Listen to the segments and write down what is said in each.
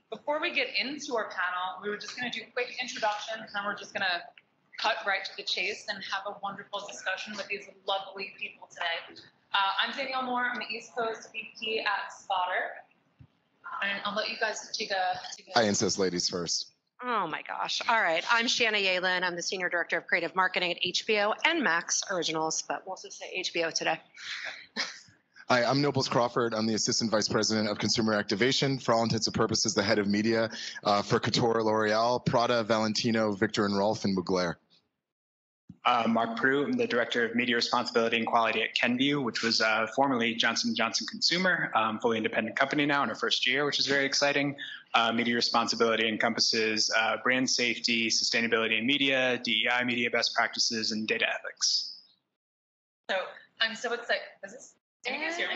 Before we get into our panel, we were just going to do quick introductions, and then we're just going to cut right to the chase and have a wonderful discussion with these lovely people today. I'm Danielle Moore. I'm the East Coast VP at Spotter. And I'll let you guys take a... I insist ladies first. Oh my gosh. All right. I'm Shanna Yehlen. I'm the Senior Director of Creative Marketing at HBO and Max Originals, but we'll just say HBO today. Hi, I'm Nobles Crawford. I'm the Assistant Vice President of Consumer Activation, for all intents and purposes, the head of media for Couture, L'Oreal, Prada, Valentino, Victor and Rolf, and Mugler. Mark Proulx. I'm the Director of Media Responsibility and Quality at Kenvue, which was formerly Johnson & Johnson Consumer, fully independent company now in our first year, which is very exciting. Media responsibility encompasses brand safety, sustainability in media, DEI media best practices, and data ethics. So I'm so excited. Can you guys hear me?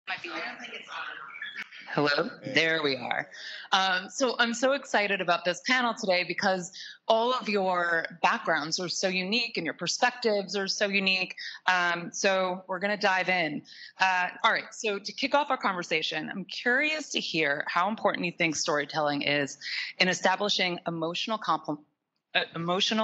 I don't think it's on. Hello, there we are. So I'm so excited about this panel today because all of your backgrounds are so unique and your perspectives are so unique. So we're going to dive in. All right, so to kick off our conversation, I'm curious to hear how important you think storytelling is in establishing emotional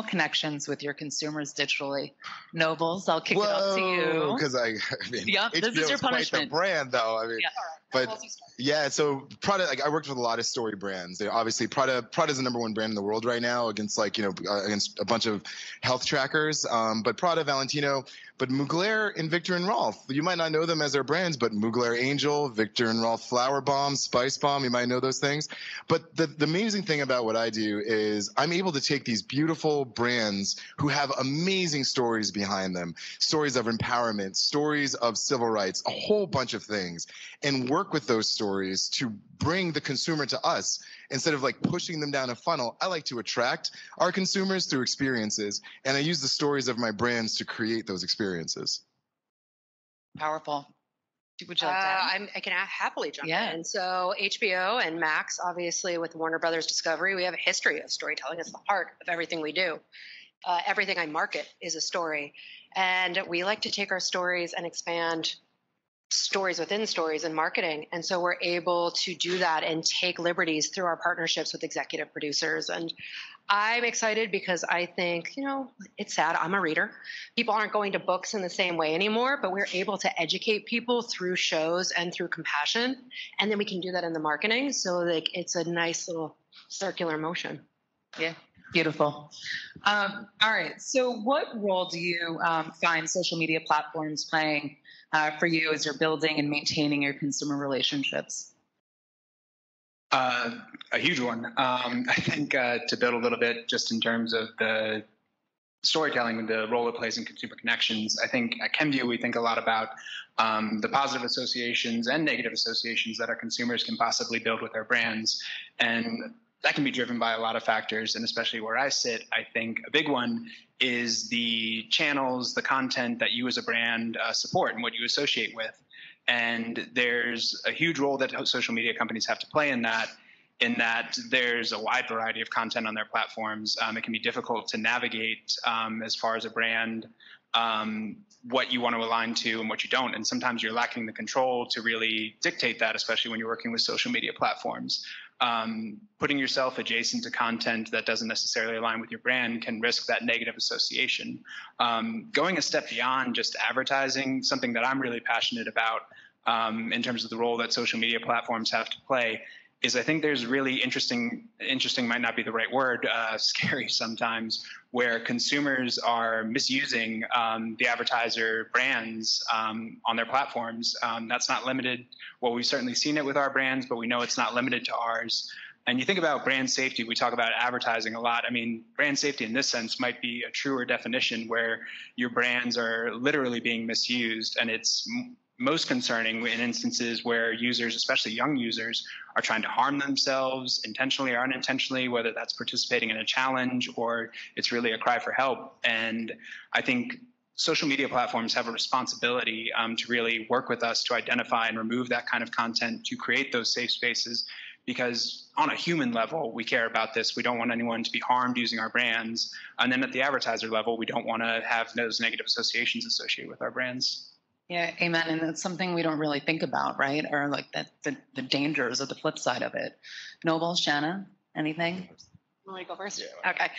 connections with your consumers digitally. Nobles, I'll kick it up to you. Because I mean, yep, HBO this is your punishment. Quite the brand, though. I mean, yeah. But yeah, so Prada, like I worked with a lot of story brands. They obviously Prada's the #1 brand in the world right now against against a bunch of health trackers. But Prada, Valentino, but Mugler and Victor and Rolf. You might not know them as their brands, but Mugler Angel, Victor and Rolf Flower Bomb, Spice Bomb. You might know those things. But the amazing thing about what I do is I'm able to take these beautiful brands who have amazing stories behind them, stories of empowerment, stories of civil rights, a whole bunch of things, and work with those stories to bring the consumer to us instead of like pushing them down a funnel. I like to attract our consumers through experiences, and I use the stories of my brands to create those experiences. Powerful. Would you like to add? I can happily jump in. So HBO and Max, obviously with Warner Brothers Discovery, we have a history of storytelling. It's the heart of everything we do. Everything I market is a story. And we like to take our stories and expand stories within stories in marketing. And so we're able to do that and take liberties through our partnerships with executive producers. And I'm excited because I think, it's sad. I'm a reader. People aren't going to books in the same way anymore, but we're able to educate people through shows and through compassion. And then we can do that in the marketing. So it's a nice little circular motion. Yeah. Beautiful. All right. So what role do you find social media platforms playing for you as you're building and maintaining your consumer relationships? A huge one. I think to build a little bit just in terms of the storytelling and the role it plays in consumer connections, I think at Kenvue we think a lot about the positive associations and negative associations that our consumers can possibly build with their brands. And that can be driven by a lot of factors, and especially where I sit, I think a big one is the channels, the content that you as a brand support and what you associate with. And there's a huge role that social media companies have to play in that there's a wide variety of content on their platforms. It can be difficult to navigate as far as a brand, what you want to align to and what you don't. And sometimes you're lacking the control to really dictate that, especially when you're working with social media platforms. Putting yourself adjacent to content that doesn't necessarily align with your brand can risk that negative association. Going a step beyond just advertising, something that I'm really passionate about in terms of the role that social media platforms have to play, is I think there's really interesting might not be the right word, scary sometimes, where consumers are misusing the advertiser brands on their platforms. That's not limited. Well, we've certainly seen it with our brands, but we know it's not limited to ours. And you think about brand safety, we talk about advertising a lot. I mean, brand safety in this sense might be a truer definition where your brands are literally being misused, and it's most concerning in instances where users, especially young users, are trying to harm themselves intentionally or unintentionally, whether that's participating in a challenge or it's really a cry for help. And I think social media platforms have a responsibility to really work with us to identify and remove that kind of content, to create those safe spaces, because on a human level, we care about this. We don't want anyone to be harmed using our brands. And then at the advertiser level, we don't want to have those negative associations associated with our brands. Yeah, amen. And it's something we don't really think about, right? Or like that the dangers or the flip side of it. Noble, Shanna, anything? Want me to go first? Yeah. Okay.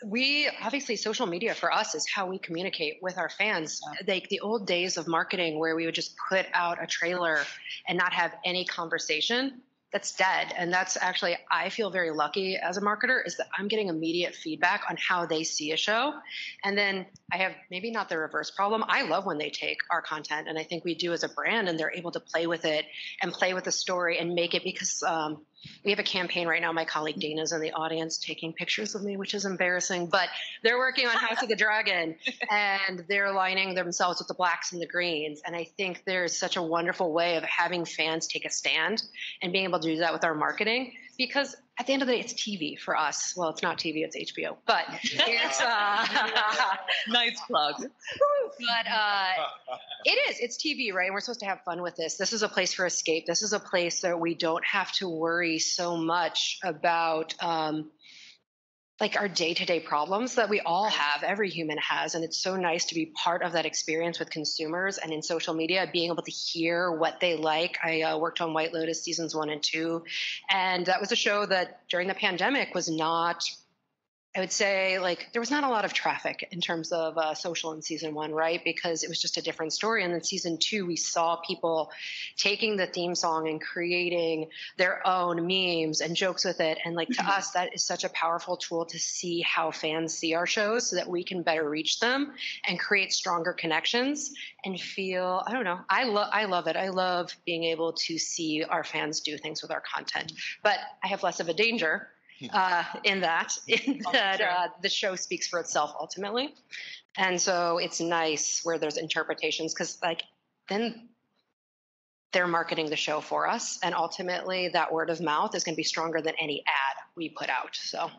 We obviously, social media for us is how we communicate with our fans. Like the old days of marketing where we would just put out a trailer and not have any conversation, that's dead. And that's actually, I feel very lucky as a marketer, is that I'm getting immediate feedback on how they see a show. And then I have maybe not the reverse problem. I love when they take our content, and I think we do as a brand, and they're able to play with it and play with the story and make it, because we have a campaign right now. My colleague Dana's in the audience taking pictures of me, which is embarrassing, but they're working on House of the Dragon, and they're aligning themselves with the blacks and the greens. And I think there's such a wonderful way of having fans take a stand and being able to do that with our marketing, because at the end of the day, it's TV for us. Well, it's not TV, it's HBO, but it's nice plug. But it's TV, right? And we're supposed to have fun with this. This is a place for escape. This is a place that we don't have to worry so much about like our day-to-day problems that we all have, every human has. And it's so nice to be part of that experience with consumers, and in social media, being able to hear what they like. I worked on White Lotus seasons 1 and 2, and that was a show that during the pandemic was not, I would say, like, there was not a lot of traffic in terms of social in season 1, right? Because it was just a different story. And then season 2, we saw people taking the theme song and creating their own memes and jokes with it. And like, to us, that is such a powerful tool to see how fans see our shows, so that we can better reach them and create stronger connections and feel, I don't know, I love it. I love being able to see our fans do things with our content. But I have less of a danger in that the show speaks for itself ultimately. And so it's nice where there's interpretations, because like then they're marketing the show for us, and ultimately that word of mouth is going to be stronger than any ad we put out. So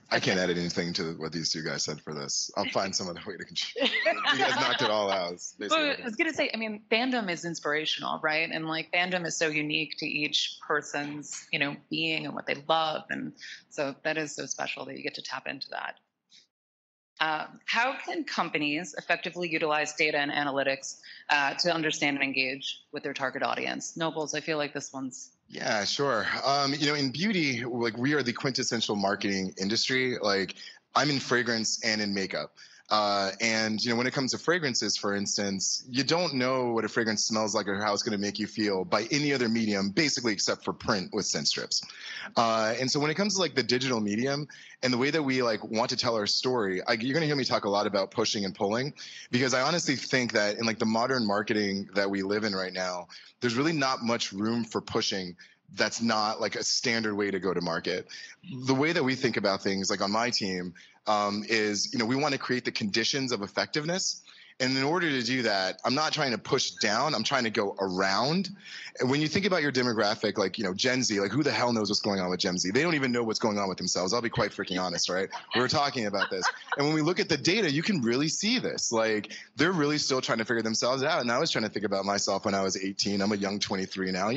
I can't add anything to what these two guys said for this. I'll find some other way to contribute. You guys knocked it all out. Well, I was going to say, I mean, fandom is inspirational, right? And like fandom is so unique to each person's, being and what they love. And so that is so special that you get to tap into that. How can companies effectively utilize data and analytics to understand and engage with their target audience? Nobles, I feel like this one's... Yeah, sure. In beauty, like we are the quintessential marketing industry. Like I'm in fragrance and in makeup. And when it comes to fragrances, for instance, you don't know what a fragrance smells like or how it's going to make you feel by any other medium, basically except for print with scent strips. And so when it comes to like the digital medium and the way that we like want to tell our story, you're going to hear me talk a lot about pushing and pulling, because I honestly think that in like the modern marketing that we live in right now, there's really not much room for pushing. That's not like a standard way to go to market. The way that we think about things, like on my team, is, we want to create the conditions of effectiveness. And in order to do that, I'm not trying to push down, I'm trying to go around. And when you think about your demographic, like, Gen Z, like who the hell knows what's going on with Gen Z? They don't even know what's going on with themselves. I'll be quite freaking honest, right? We were talking about this. And when we look at the data, you can really see this. Like they're really still trying to figure themselves out. And I was trying to think about myself when I was 18. I'm a young 23 now,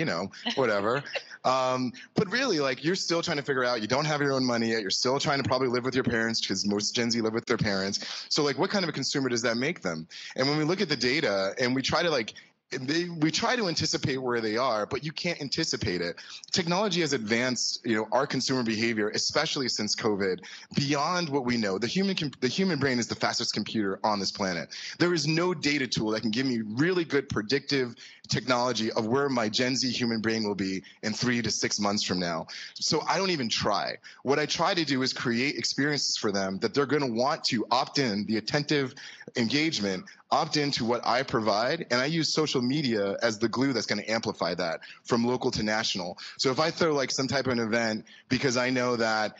whatever. But really, like you're still trying to figure out, you don't have your own money yet. You're still trying to probably live with your parents, because most Gen Z live with their parents. So like what kind of a consumer does that make them? And when we look at the data and we try to anticipate where they are, but you can't anticipate it. Technology has advanced, our consumer behavior, especially since COVID, beyond what we know. The human brain is the fastest computer on this planet. There is no data tool that can give me really good predictive technology of where my Gen Z human brain will be in 3 to 6 months from now. So I don't even try. What I try to do is create experiences for them that they're going to want to opt in, the attentive engagement, opt into what I provide, and I use social media as the glue that's going to amplify that from local to national. So if I throw like some type of an event, because I know that,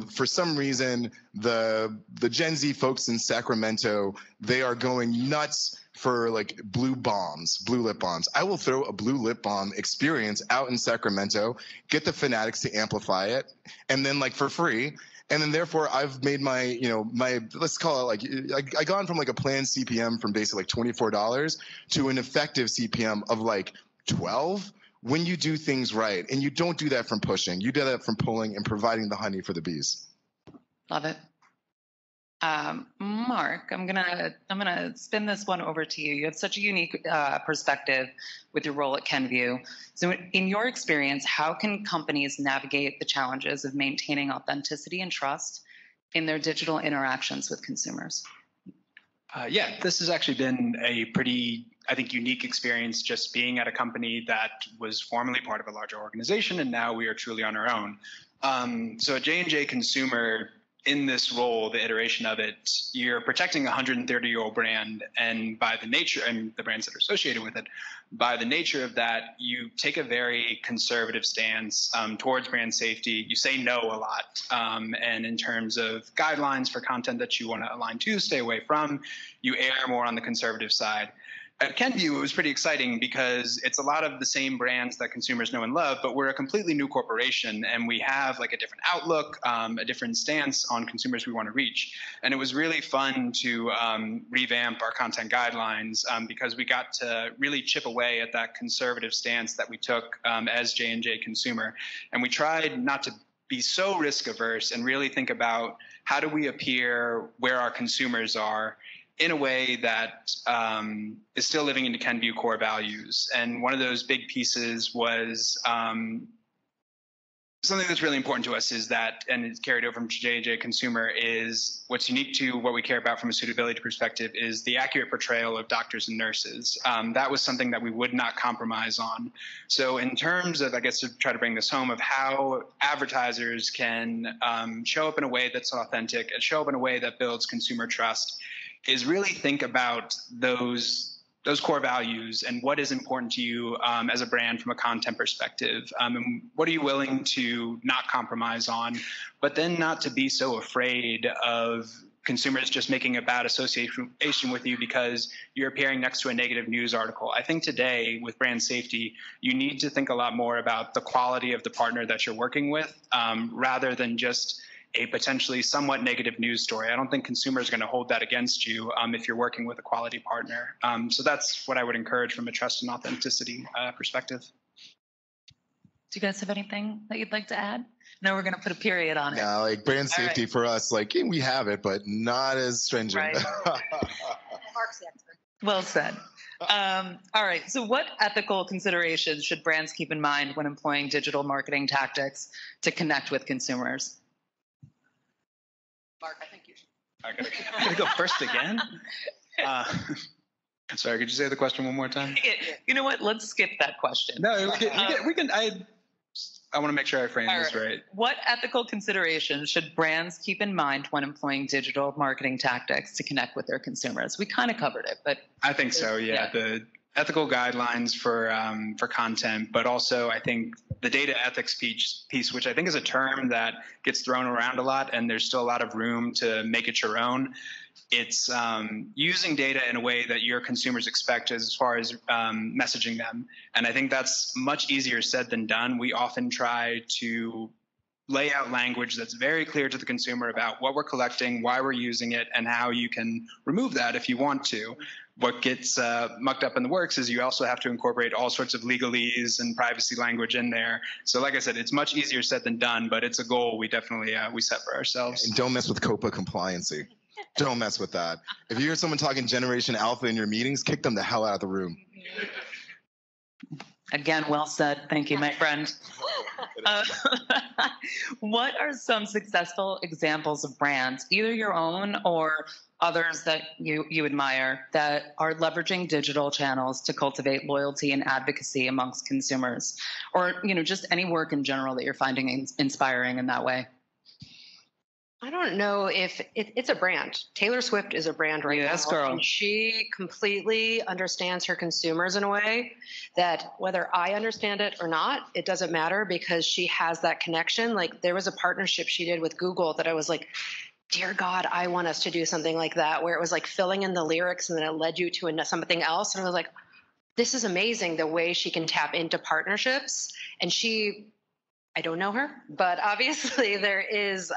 for some reason, the Gen Z folks in Sacramento, they are going nuts for like blue lip balms. I will throw a blue lip balm experience out in Sacramento, get the fanatics to amplify it, and then like for free. And then therefore I've made my, let's call it like, I gone from like a planned CPM from basically like $24 to an effective CPM of like 12 when you do things right. And you don't do that from pushing. You do that from pulling and providing the honey for the bees. Love it. Mark, I'm gonna spin this one over to you. You have such a unique perspective with your role at Kenvue. So, in your experience, how can companies navigate the challenges of maintaining authenticity and trust in their digital interactions with consumers? Yeah, this has actually been a pretty, I think, unique experience just being at a company that was formerly part of a larger organization, and now we are truly on our own. So at J&J Consumer, in this role, the iteration of it, you're protecting a 130-year-old brand, and by the nature, and the brands that are associated with it, by the nature of that, you take a very conservative stance towards brand safety. You say no a lot, and in terms of guidelines for content that you want to align to, stay away from, you err more on the conservative side. At Kenvue, it was pretty exciting because it's a lot of the same brands that consumers know and love, but we're a completely new corporation, and we have like a different outlook, a different stance on consumers we want to reach. And it was really fun to revamp our content guidelines because we got to really chip away at that conservative stance that we took as J&J Consumer. And we tried not to be so risk averse and really think about how do we appear where our consumers are in a way that is still living into Kenvue core values. And one of those big pieces was something that's really important to us is that, and it's carried over from J&J Consumer, is what's unique to what we care about from a suitability perspective is the accurate portrayal of doctors and nurses. That was something that we would not compromise on. So in terms of, I guess, to try to bring this home, of how advertisers can show up in a way that's authentic and show up in a way that builds consumer trust, is really think about those core values and what is important to you as a brand from a content perspective, and what are you willing to not compromise on, but then not to be so afraid of consumers just making a bad association with you because you're appearing next to a negative news article. I think today with brand safety, you need to think a lot more about the quality of the partner that you're working with rather than just a potentially somewhat negative news story. I don't think consumers are going to hold that against you if you're working with a quality partner. So that's what I would encourage from a trust and authenticity perspective. Do you guys have anything that you'd like to add? No, we're going to put a period on it. No, like brand safety for us, like we have it, but not as stringent. Right. Mark's the expert. Well said. All right. So what ethical considerations should brands keep in mind when employing digital marketing tactics to connect with consumers? Mark, I think you should. I'm going to go first again. Sorry, could you say the question one more time? You know what? Let's skip that question. No, we can. I want to make sure I frame this right. What ethical considerations should brands keep in mind when employing digital marketing tactics to connect with their consumers? We kind of covered it, but I think so. Yeah. The ethical guidelines for content, but also I think the data ethics piece, which I think is a term that gets thrown around a lot, and there's still a lot of room to make it your own. It's using data in a way that your consumers expect as far as messaging them. And I think that's much easier said than done. We often try to lay out language that's very clear to the consumer about what we're collecting, why we're using it, and how you can remove that if you want to. What gets mucked up in the works is you also have to incorporate all sorts of legalese and privacy language in there. So like I said, it's much easier said than done, but it's a goal we definitely we set for ourselves. And don't mess with COPA compliancy. Don't mess with that. If you hear someone talking Generation Alpha in your meetings, kick them the hell out of the room. Again, well said. Thank you, my friend. What are some successful examples of brands, either your own or others that you admire, that are leveraging digital channels to cultivate loyalty and advocacy amongst consumers, or just any work in general that you're finding inspiring in that way? I don't know if it's a brand. Taylor Swift is a brand right now. Yes, girl. And she completely understands her consumers in a way that whether I understand it or not, it doesn't matter because she has that connection. Like there was a partnership she did with Google that I was like, dear God, I want us to do something like that, where it was like filling in the lyrics and then it led you to something else. And I was like, this is amazing the way she can tap into partnerships. And I don't know her, but obviously there is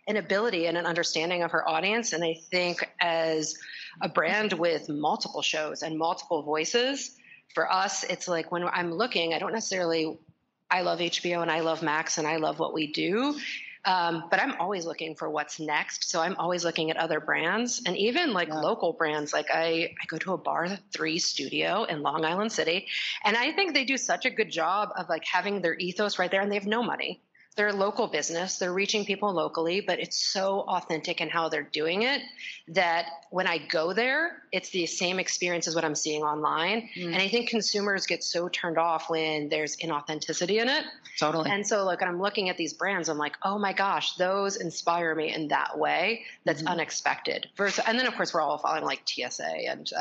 an ability and an understanding of her audience. And I think as a brand with multiple shows and multiple voices, for us, it's like when I'm looking, I love HBO and I love Max and I love what we do. But I'm always looking for what's next. So I'm always looking at other brands and even like local brands. Like I go to a Bar 3 studio in Long Island City, and I think they do such a good job of like having their ethos right there, and they have no money. They're a local business. They're reaching people locally, but it's so authentic in how they're doing it that when I go there, it's the same experience as what I'm seeing online. And I think consumers get so turned off when there's inauthenticity in it. Totally. And so like, when I'm looking at these brands, I'm like, oh my gosh, those inspire me in that way. That's unexpected. And then of course we're all following like TSA and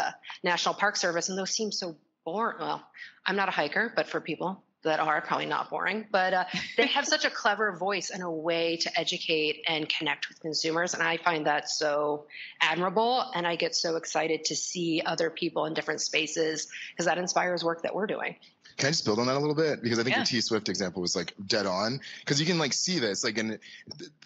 National Park Service, and those seem so boring. Well, I'm not a hiker, but for people that are probably not boring, but they have such a clever voice and a way to educate and connect with consumers. And I find that so admirable. And I get so excited to see other people in different spaces because that inspires work that we're doing. Can I just build on that a little bit? Because I think the T Swift example was like dead on, because you can like see this, like, and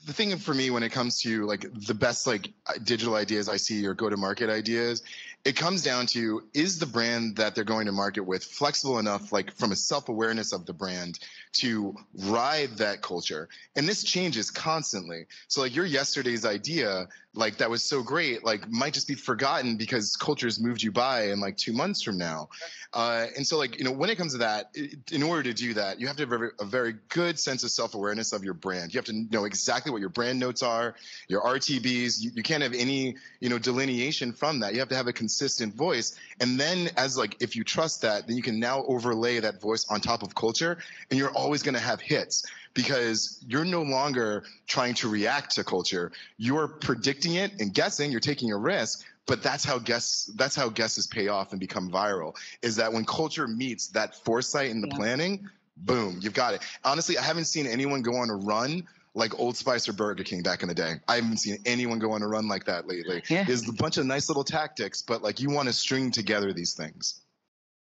the thing for me when it comes to like the best like digital ideas I see or go to market ideas, it comes down to, is the brand that they're going to market with flexible enough, like from a self-awareness of the brand, to ride that culture? And this changes constantly. So like your yesterday's idea, like that was so great, like might just be forgotten because culture's moved you by in like 2 months from now. And so like, you know, when it comes to that, in order to do that, you have to have a very good sense of self-awareness of your brand. You have to know exactly what your brand notes are, your RTBs. You can't have any, you know, delineation from that. You have to have a consistent voice. And then as like, if you trust that, then you can now overlay that voice on top of culture, and you're always going to have hits because you're no longer trying to react to culture. You're predicting it and guessing. You're taking a risk. But that's how guesses pay off and become viral, is that when culture meets that foresight and the planning, boom, you've got it. Honestly, I haven't seen anyone go on a run like Old Spice or Burger King back in the day. I haven't seen anyone go on a run like that lately. Yeah. There's a bunch of nice little tactics, but like you want to string together these things.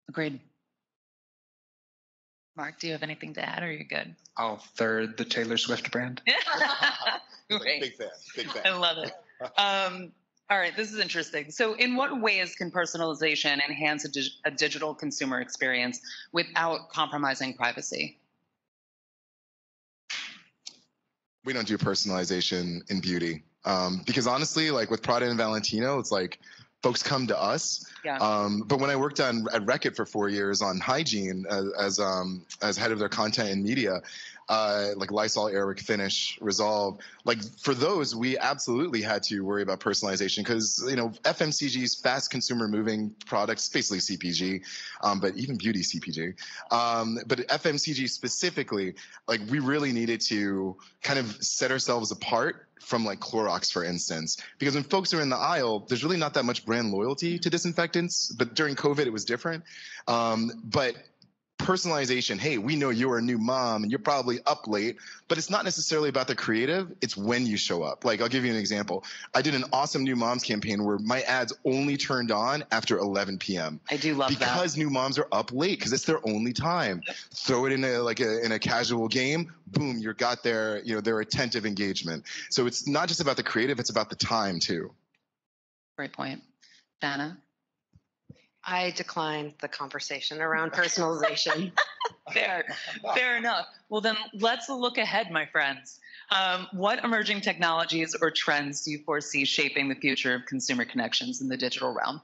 Agreed. Mark, do you have anything to add, or are you good? I'll third the Taylor Swift brand. Big fan. I love it. All right, this is interesting. So in what ways can personalization enhance a digital consumer experience without compromising privacy? We don't do personalization in beauty. Because honestly, like with Prada and Valentino, it's like folks come to us. Yeah. But when I worked at Reckitt for 4 years on hygiene as head of their content and media, like Lysol, Airwick, Finish, Resolve, like for those, we absolutely had to worry about personalization because, you know, FMCG's fast consumer moving products, basically CPG, but even beauty CPG. But FMCG specifically, like we really needed to kind of set ourselves apart from like Clorox, for instance, because when folks are in the aisle, there's really not that much brand loyalty to disinfectants. But during COVID, it was different. But personalization, hey, we know you're a new mom and you're probably up late, but it's not necessarily about the creative. It's when you show up. Like, I'll give you an example. I did an awesome new moms campaign where my ads only turned on after 11 p.m. I do love that. Because new moms are up late because it's their only time. Throw it in a casual game. Boom, you got their attentive engagement. So it's not just about the creative, it's about the time too. Great point. Shanna? I declined the conversation around personalization. Fair enough. Well, then let's look ahead, my friends. What emerging technologies or trends do you foresee shaping the future of consumer connections in the digital realm?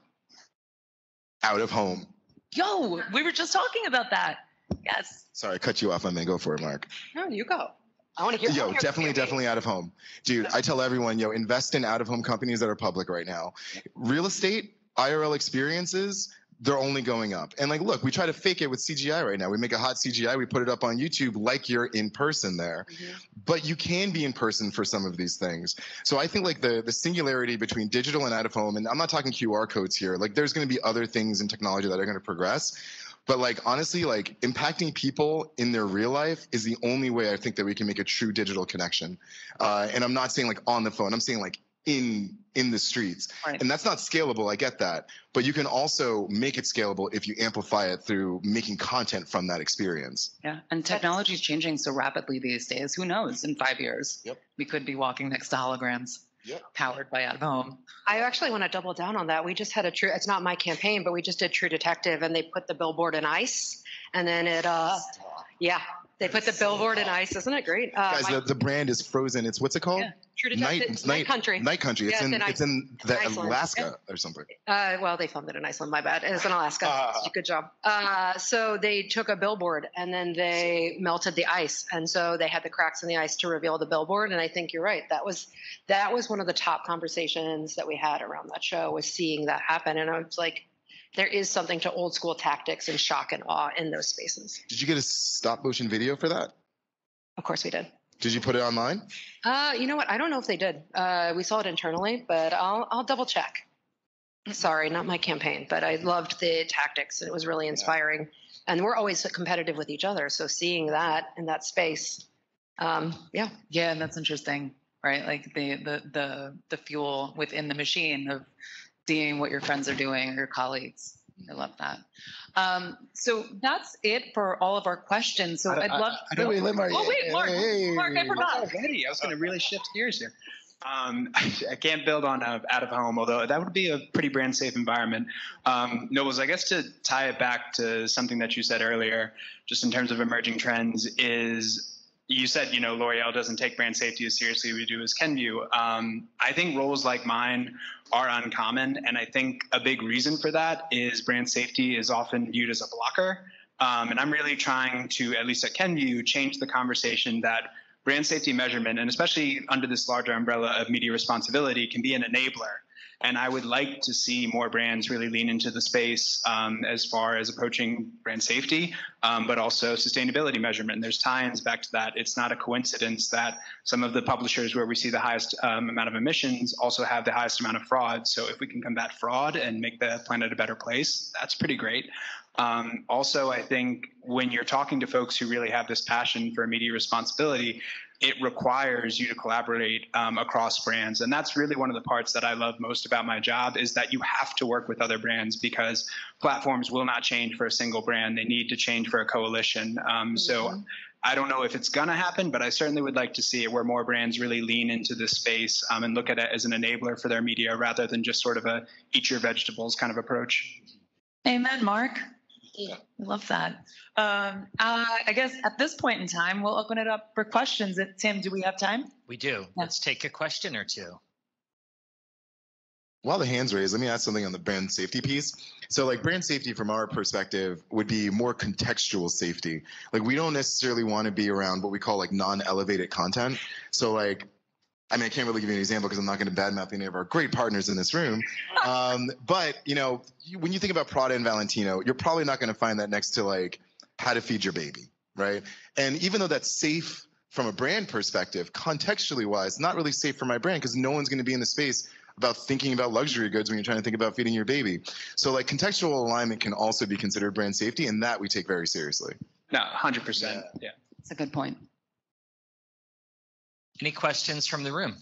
Out of home. Yo, we were just talking about that. Yes. Sorry, I cut you off. I may go for it, Mark. No, you go. I want to hear. Yo, definitely out of home. Dude, I tell everyone, invest in out of home companies that are public right now. Real estate, IRL experiences, they're only going up. And like, look, we try to fake it with CGI right now. We make a hot CGI, we put it up on YouTube like you're in person there. Mm-hmm. But you can be in person for some of these things. So I think like the singularity between digital and out of home, and I'm not talking QR codes here, like there's going to be other things in technology that are going to progress. But like, honestly, like impacting people in their real life is the only way I think that we can make a true digital connection. And I'm not saying like on the phone, I'm saying like in the streets. Right. And that's not scalable, I get that. But you can also make it scalable if you amplify it through making content from that experience. Yeah, and technology is changing so rapidly these days. Who knows, in 5 years, we could be walking next to holograms. Yep. Powered by out of home. I actually want to double down on that. We just had it's not my campaign, but we just did True Detective, and they put the billboard in ice, and then it, They put the billboard in ice. Isn't it great? Guys, the brand is frozen. It's what's it called? Yeah. True Detective. Night Country. Night Country. It's in Alaska or something. Well, they filmed it in Iceland. My bad. It's in Alaska. Good job. So they took a billboard and then they melted the ice, and so they had the cracks in the ice to reveal the billboard. And I think you're right. That was one of the top conversations that we had around that show, was seeing that happen. And I was like, there is something to old school tactics and shock and awe in those spaces. Did you get a stop motion video for that? Of course we did. Did you put it online? You know what? I don't know if they did. We saw it internally, but I'll double check. Sorry, not my campaign, but I loved the tactics. It was really inspiring. Yeah. And we're always competitive with each other. So seeing that in that space, yeah. Yeah, and that's interesting, right? Like the fuel within the machine of seeing what your friends are doing or your colleagues. I love that. So that's it for all of our questions. So I'd love. Wait, Mark. Oh wait, Mark. Mark, I forgot. Already, I was going to really shift gears here. I can't build on out of home, although that would be a pretty brand safe environment. Nobles, I guess to tie it back to something that you said earlier, just in terms of emerging trends, is you said, L'Oreal doesn't take brand safety as seriously as we do as Kenvue. I think roles like mine are uncommon. And I think a big reason for that is brand safety is often viewed as a blocker. And I'm really trying to, at least at Kenvue, change the conversation that brand safety measurement, and especially under this larger umbrella of media responsibility, can be an enabler. And I would like to see more brands really lean into the space as far as approaching brand safety, but also sustainability measurement. And there's tie-ins back to that. It's not a coincidence that some of the publishers where we see the highest amount of emissions also have the highest amount of fraud. So if we can combat fraud and make the planet a better place, that's pretty great. Also, I think when you're talking to folks who really have this passion for media responsibility, it requires you to collaborate across brands. And that's really one of the parts that I love most about my job, is that you have to work with other brands, because platforms will not change for a single brand. They need to change for a coalition. So I don't know if it's going to happen, but I certainly would like to see it where more brands really lean into this space and look at it as an enabler for their media rather than just sort of a eat your vegetables kind of approach. Amen, Mark. I love that. I guess at this point in time, we'll open it up for questions. Tim, do we have time? We do. Yeah. Let's take a question or two. While the hand's raised, let me ask something on the brand safety piece. So like brand safety from our perspective would be more contextual safety. Like we don't necessarily want to be around what we call like non-elevated content. So like, I mean, I can't really give you an example because I'm not going to badmouth any of our great partners in this room. But, when you think about Prada and Valentino, you're probably not going to find that next to like how to feed your baby, right? And even though that's safe from a brand perspective, contextually wise, not really safe for my brand because no one's going to be in the space about thinking about luxury goods when you're trying to think about feeding your baby. So like contextual alignment can also be considered brand safety, and that we take very seriously. No, 100%. Yeah. That's a good point. Any questions from the room?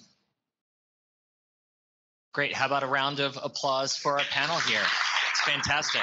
Great. How about a round of applause for our panel here? It's fantastic.